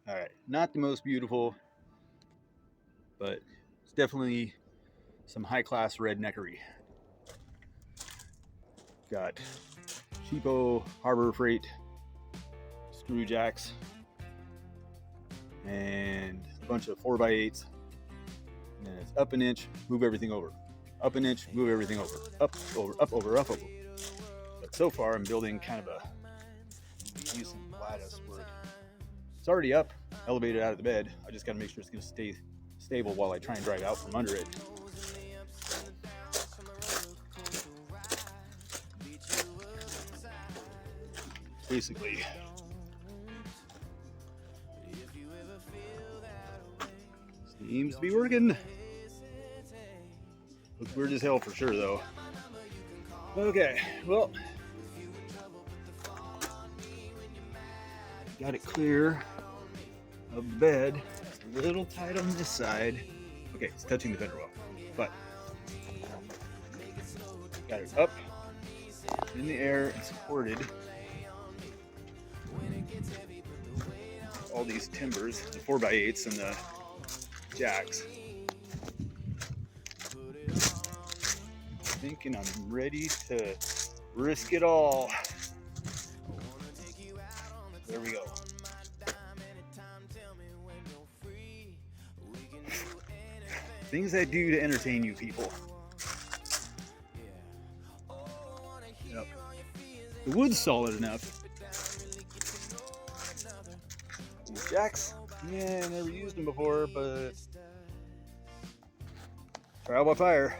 All right, not the most beautiful, but it's definitely some high-class redneckery. Got cheapo Harbor Freight screw jacks and a bunch of 4x8s. And then it's up an inch, move everything over. Up an inch, move everything over. Up, over, up, over, up, over. But so far, I'm building kind of a decent lattice where it's already up, elevated out of the bed. I just got to make sure it's going to stay stable while I try and drive out from under it. Basically, seems to be working. Looks weird as hell for sure, though. Okay, well, got it clear of the bed. It's a little tight on this side. Okay, it's touching the fender well, but got it up in the air and supported. All these timbers, the 4x8s and the jacks. Thinking I'm ready to risk it all. There we go. Things I do to entertain you people. Yep. The wood's solid enough. These jacks, yeah, never used them before, but trial by fire.